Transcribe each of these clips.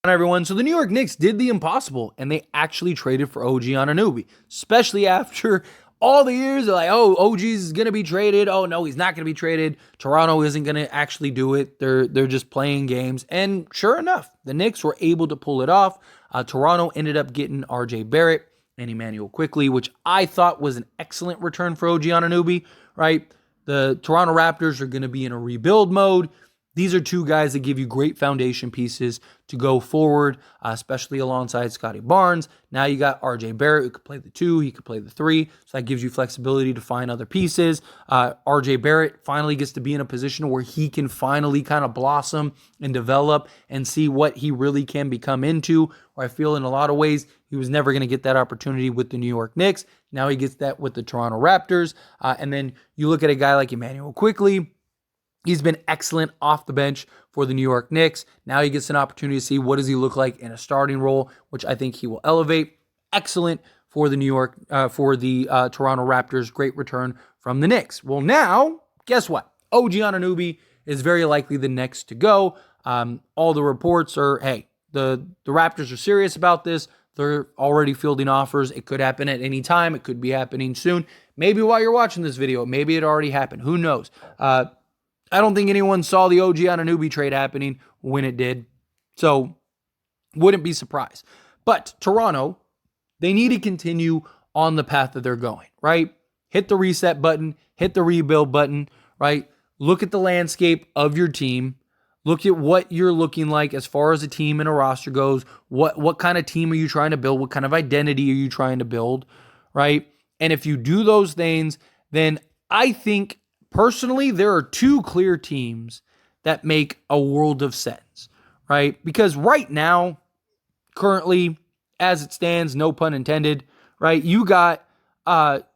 Everyone. So the New York Knicks did the impossible, and they actually traded for OG Anunoby, especially after all the years of like, oh, OG's going to be traded. Oh, no, he's not going to be traded. Toronto isn't going to actually do it. They're just playing games. And sure enough, the Knicks were able to pull it off. Toronto ended up getting RJ Barrett and Emmanuel Quickley, which I thought was an excellent return for OG Anunoby, right? The Toronto Raptors are going to be in a rebuild mode. These are two guys that give you great foundation pieces to go forward, especially alongside Scotty Barnes. Now you got RJ Barrett, who could play the 2, he could play the 3, so that gives you flexibility to find other pieces. RJ Barrett finally gets to be in a position where he can finally kind of blossom and develop and see what he really can become into, where I feel in a lot of ways he was never going to get that opportunity with the New York Knicks. Now he gets that with the Toronto Raptors. And then you look at a guy like Emmanuel Quickley. He's been excellent off the bench for the New York Knicks. Now he gets an opportunity to see what does he look like in a starting role, which I think he will elevate. Excellent for the Toronto Raptors. Great return from the Knicks. Well, now, guess what? OG Anunoby is very likely the next to go. All the reports are, hey, the Raptors are serious about this. They're already fielding offers. It could happen at any time. It could be happening soon. Maybe while you're watching this video, maybe it already happened. Who knows? I don't think anyone saw the OG Anunoby trade happening when it did, so wouldn't be surprised. But Toronto, they need to continue on the path that they're going, right? Hit the reset button, hit the rebuild button, right? Look at the landscape of your team. Look at what you're looking like as far as a team and a roster goes. What kind of team are you trying to build? What kind of identity are you trying to build, right? And if you do those things, then I think personally, there are two clear teams that make a world of sense, right? Because right now, currently, as it stands, no pun intended, right? You got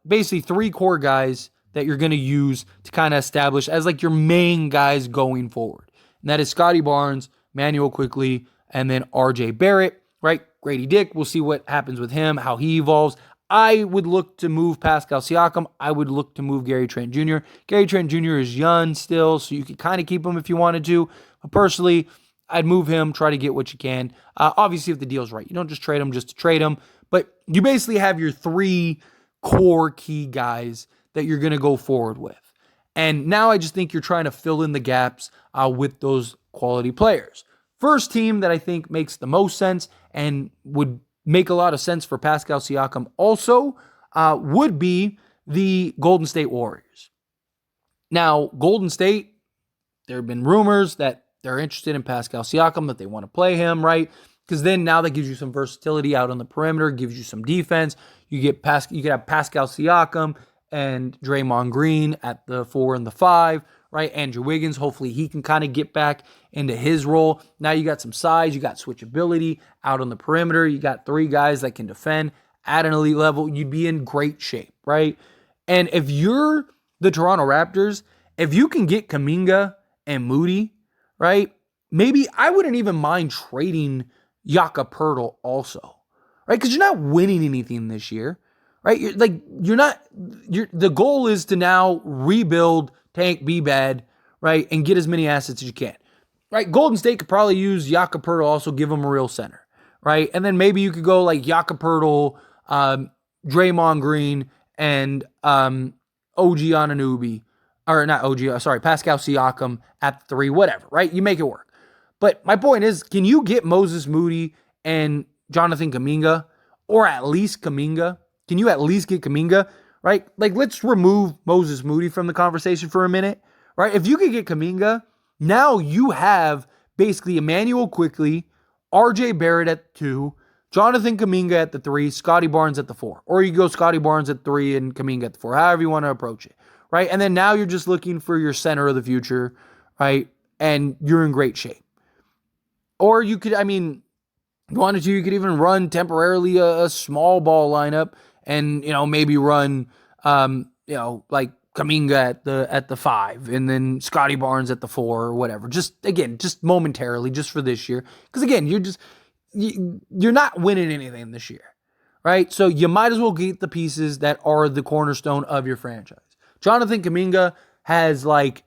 basically 3 core guys that you're going to use to kind of establish as like your main guys going forward. And that is Scotty Barnes, Emmanuel Quickley, and then RJ Barrett, right? Grady Dick, we'll see what happens with him, how he evolves. I would look to move Pascal Siakam. I would look to move Gary Trent Jr. Gary Trent Jr. is young still, so you could kind of keep him if you wanted to. But personally, I'd move him, try to get what you can. Obviously, if the deal's right. You don't just trade him just to trade him. But you basically have your 3 core key guys that you're going to go forward with. And now I just think you're trying to fill in the gaps with those quality players. First team that I think makes the most sense and would make a lot of sense for Pascal Siakam also would be the Golden State Warriors. Now, Golden State, there have been rumors that they're interested in Pascal Siakam, that they want to play him, right? Because then now that gives you some versatility out on the perimeter, gives you some defense. You could have Pascal Siakam and Draymond Green at the 4 and the 5, right? Andrew Wiggins, hopefully he can kind of get back into his role. Now you got some size, you got switchability out on the perimeter. You got 3 guys that can defend at an elite level. You'd be in great shape, right? And if you're the Toronto Raptors, if you can get Kuminga and Moody, right? Maybe I wouldn't even mind trading Jakob Poeltl also, right? Because you're not winning anything this year, right? The goal is to now rebuild, tank, be bad, right? And get as many assets as you can, right? Golden State could probably use Jakob Poeltl, also give him a real center, right? And then maybe you could go like Jakob Poeltl, Draymond Green, and OG Anunoby, or not OG, sorry, Pascal Siakam at 3, whatever, right? You make it work. But my point is, can you get Moses Moody and Jonathan Kuminga, or at least Kuminga? Can you at least get Kuminga, right? Like, let's remove Moses Moody from the conversation for a minute, right? If you could get Kuminga, now you have basically Emmanuel Quickley, RJ Barrett at 2, Jonathan Kuminga at the 3, Scotty Barnes at the 4. Or you go Scotty Barnes at 3 and Kuminga at the 4, however you want to approach it, right? And then now you're just looking for your center of the future, right? And you're in great shape. Or you could, if you wanted to, you could even run temporarily a small ball lineup and, maybe run, like Kuminga at the 5 and then Scotty Barnes at the 4 or whatever. Just momentarily, just for this year. Because again, you're not winning anything this year, right? So you might as well get the pieces that are the cornerstone of your franchise. Jonathan Kuminga has like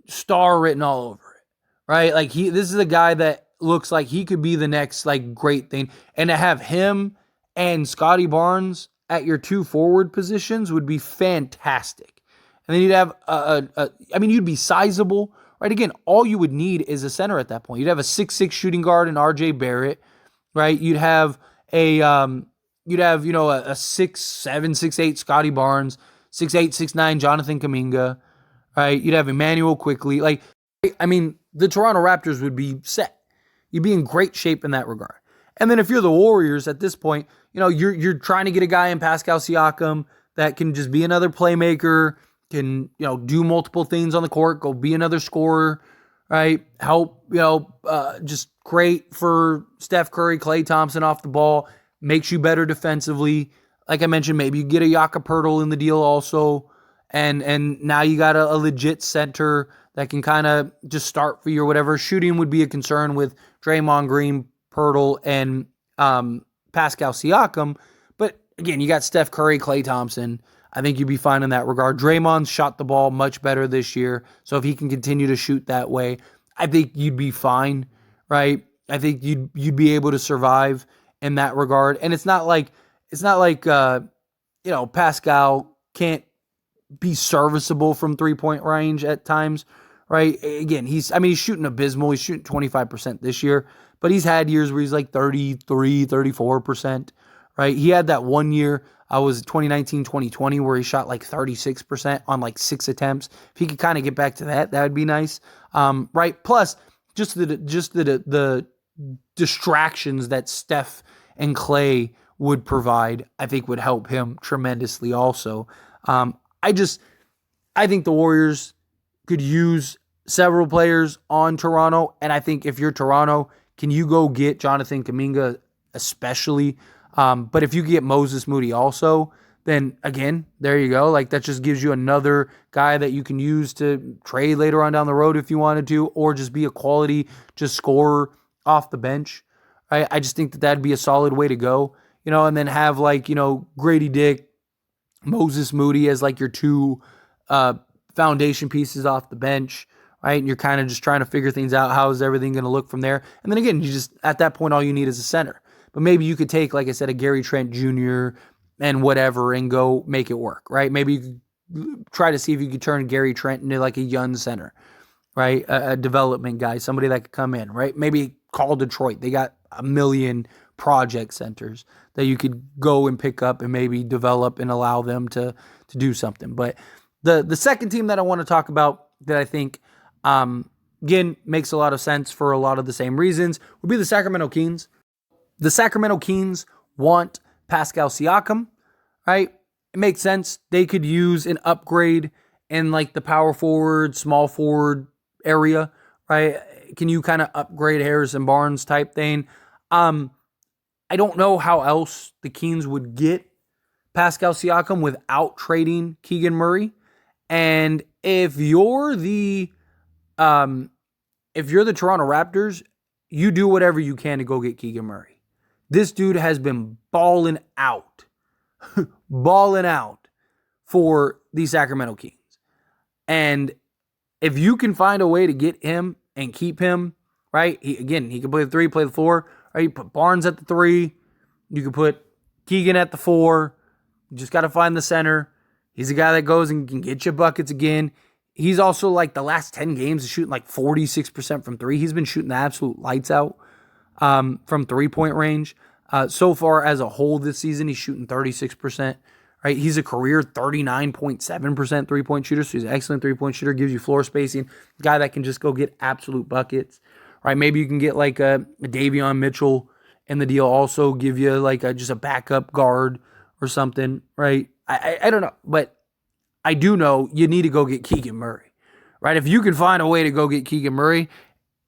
star written all over it, right? Like this is a guy that looks like he could be the next like great thing. And to have him and Scotty Barnes at your two forward positions would be fantastic. And then you'd have you'd be sizable, right? Again, all you would need is a center at that point. You'd have a 6'6" shooting guard in RJ Barrett, right? You'd have a 6'7", 6'8" Scotty Barnes, 6'8", 6'9" Jonathan Kuminga, right? You'd have Emmanuel Quickly. The Toronto Raptors would be set. You'd be in great shape in that regard. And then if you're the Warriors at this point, you're trying to get a guy in Pascal Siakam that can just be another playmaker, can, do multiple things on the court, go be another scorer, right? Help, just great for Steph Curry, Klay Thompson off the ball, makes you better defensively. Like I mentioned, maybe you get a Jakob Poeltl in the deal also, and now you got a legit center that can kind of just start for you or whatever. Shooting would be a concern with Draymond Green, Poeltl, and Pascal Siakam. But again, you got Steph Curry, Klay Thompson. I think you'd be fine in that regard. Draymond shot the ball much better this year, so if he can continue to shoot that way, I think you'd be fine, right? I think you'd be able to survive in that regard. And it's not like Pascal can't be serviceable from 3-point range at times, right? Again, he's shooting abysmal. He's shooting 25% this year, but he's had years where he's like 33, 34%, right? He had that one year, was 2019, 2020, where he shot like 36% on like 6 attempts. If he could kind of get back to that would be nice, right? Plus, just the distractions that Steph and Klay would provide, I think would help him tremendously also. I think the Warriors could use several players on Toronto, and I think if you're Toronto, can you go get Jonathan Kuminga especially? But if you get Moses Moody also, then again, there you go. Like, that just gives you another guy that you can use to trade later on down the road if you wanted to, or just be a quality just scorer off the bench. Right? I just think that'd be a solid way to go. And then have Grady Dick, Moses Moody as like your two foundation pieces off the bench, right? And you're kind of just trying to figure things out. How is everything going to look from there? And then again, you just, at that point, all you need is a center. But maybe you could take, like I said, a Gary Trent Jr. and whatever and go make it work, right? Maybe you could try to see if you could turn Gary Trent into like a young center, right? A development guy, somebody that could come in, right? Maybe call Detroit. They got a million project centers that you could go and pick up and maybe develop and allow them to do something. But the second team that I want to talk about that I think, again, makes a lot of sense for a lot of the same reasons would be the Sacramento Kings. The Sacramento Kings want Pascal Siakam, right? It makes sense. They could use an upgrade in like the power forward, small forward area, right? Can you kind of upgrade Harrison Barnes type thing? I don't know how else the Kings would get Pascal Siakam without trading Keegan Murray. And if you're the Toronto Raptors, you do whatever you can to go get Keegan Murray. This dude has been balling out for the Sacramento Kings. And if you can find a way to get him and keep him, right? He can play the 3, play the 4. Right, you put Barnes at the 3. You can put Keegan at the 4. You just got to find the center. He's a guy that goes and can get you buckets again. He's also like the last 10 games is shooting like 46% from 3. He's been shooting the absolute lights out from 3-point range. So far as a whole this season, he's shooting 36%. Right, he's a career 39.7% 3-point shooter. So he's an excellent 3-point shooter. Gives you floor spacing. Guy that can just go get absolute buckets. Right, maybe you can get like a Davion Mitchell in the deal. Also give you like just a backup guard or something. Right, I don't know, but I do know you need to go get Keegan Murray. Right, if you can find a way to go get Keegan Murray,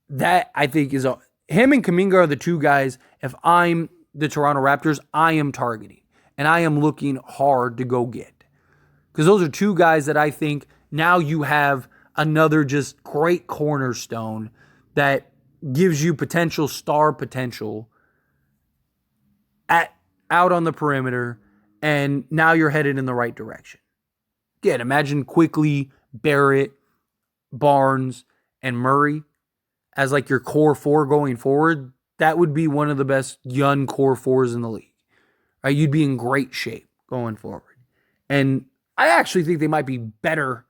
that I think is him and Kuminga are the two guys. If I'm the Toronto Raptors, I am targeting and I am looking hard to go get, because those are two guys that I think now you have another just great cornerstone that gives you potential star potential out on the perimeter, and now you're headed in the right direction. Again, imagine Quickly, Barrett, Barnes, and Murray. as like your core four going forward, that would be one of the best young core fours in the league. Right? You'd be in great shape going forward. And I actually think they might be better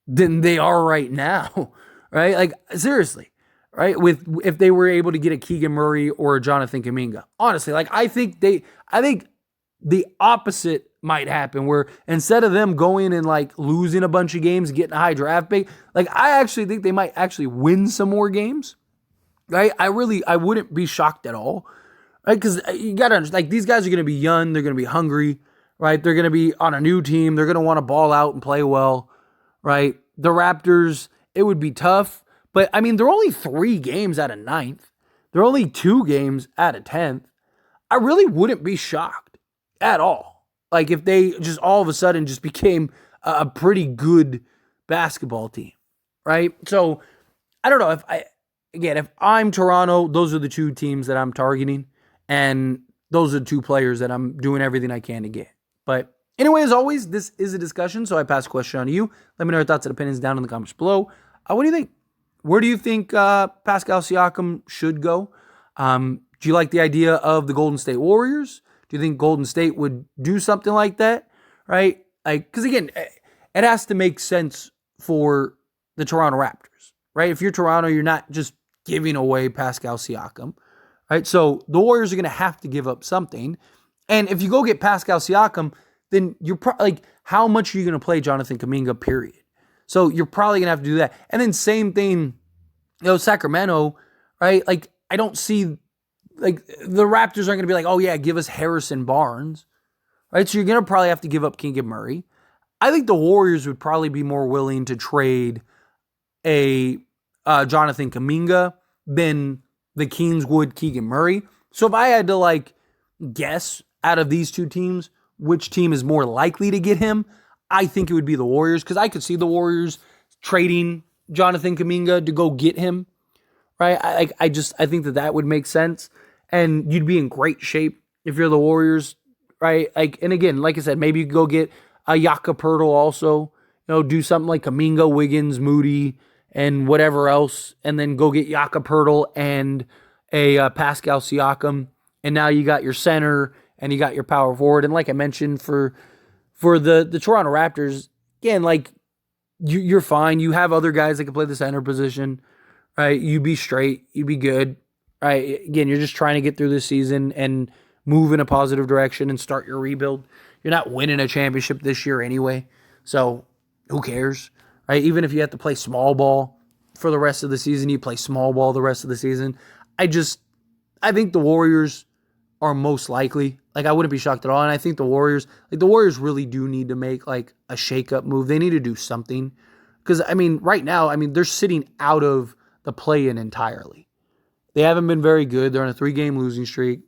than they are right now. Right? Like, seriously. Right? If they were able to get a Keegan Murray or a Jonathan Kuminga. Honestly, like I think the opposite might happen, where instead of them going and like losing a bunch of games, getting a high draft pick, like I actually think they might actually win some more games. Right? I wouldn't be shocked at all. Right? Because you got to understand, like, these guys are going to be young. They're going to be hungry. Right? They're going to be on a new team. They're going to want to ball out and play well. Right? The Raptors, it would be tough. But, I mean, they're only 3 games out of 9th. They're only 2 games out of 10th. I really wouldn't be shocked at all. Like, if they just all of a sudden just became a pretty good basketball team. Right? So, I don't know. If I'm Toronto, those are the 2 teams that I'm targeting. And those are the 2 players that I'm doing everything I can to get. But anyway, as always, this is a discussion, so I pass the question on to you. Let me know your thoughts and opinions down in the comments below. What do you think? Where do you think Pascal Siakam should go? Do you like the idea of the Golden State Warriors? Do you think Golden State would do something like that? Right? Because again, it has to make sense for the Toronto Raptors. Right? If you're Toronto, you're not just giving away Pascal Siakam. Right? So the Warriors are going to have to give up something. And if you go get Pascal Siakam, then you're like, how much are you going to play Jonathan Kuminga, period? So you're probably going to have to do that. And then same thing, Sacramento, right? Like, I don't see, like, the Raptors aren't going to be like, oh yeah, give us Harrison Barnes, right? So you're going to probably have to give up Keegan Murray. I think the Warriors would probably be more willing to trade a Jonathan Kuminga than the Kings would Keegan Murray. So if I had to, like, guess out of these 2 teams, which team is more likely to get him, I think it would be the Warriors, because I could see the Warriors trading Jonathan Kuminga to go get him, right? I think that would make sense, and you'd be in great shape if you're the Warriors, right? Like, and again, like I said, maybe you could go get a Jakob Poeltl also, do something like Kuminga, Wiggins, Moody, and whatever else, and then go get Jakob Poeltl and a Pascal Siakam, and now you got your center and you got your power forward. And like I mentioned, for the Toronto Raptors, again, like, you're fine. You have other guys that can play the center position, right? You be straight. You be good, right? Again, you're just trying to get through this season and move in a positive direction and start your rebuild. You're not winning a championship this year anyway, so who cares, right? Even if you have to play small ball for the rest of the season, you play small ball the rest of the season. I think the Warriors are most likely. Like, I wouldn't be shocked at all. And I think the Warriors really do need to make, like, a shake-up move. They need to do something. Because, I mean, right now, I mean, they're sitting out of the play-in entirely. They haven't been very good. They're on a 3-game losing streak.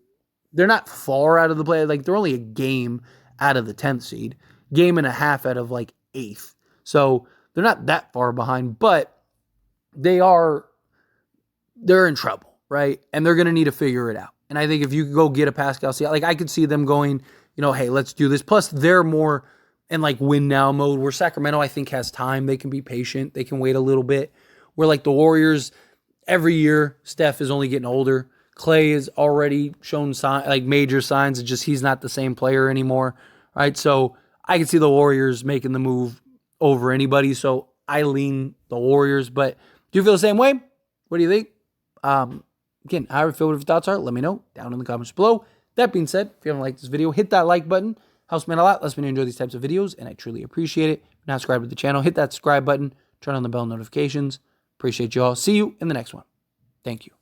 They're not far out of the play. Like, they're only a game out of the 10th seed. Game and a half out of, like, 8th. So, they're not that far behind. But they're in trouble, right? And they're going to need to figure it out. And I think if you go get a Pascal Siakam, like, I could see them going, hey, let's do this. Plus, they're more in, like, win now mode, where Sacramento, I think, has time. They can be patient. They can wait a little bit. Where, like, the Warriors, every year, Steph is only getting older. Clay has already shown major signs of just he's not the same player anymore, right? So I can see the Warriors making the move over anybody. So I lean the Warriors. But do you feel the same way? What do you think? Again, however you feel, what your thoughts are, let me know down in the comments below. That being said, if you haven't liked this video, hit that like button. Helps me out a lot. Lets me enjoy these types of videos, and I truly appreciate it. If you're not subscribed to the channel, hit that subscribe button. Turn on the bell notifications. Appreciate you all. See you in the next one. Thank you.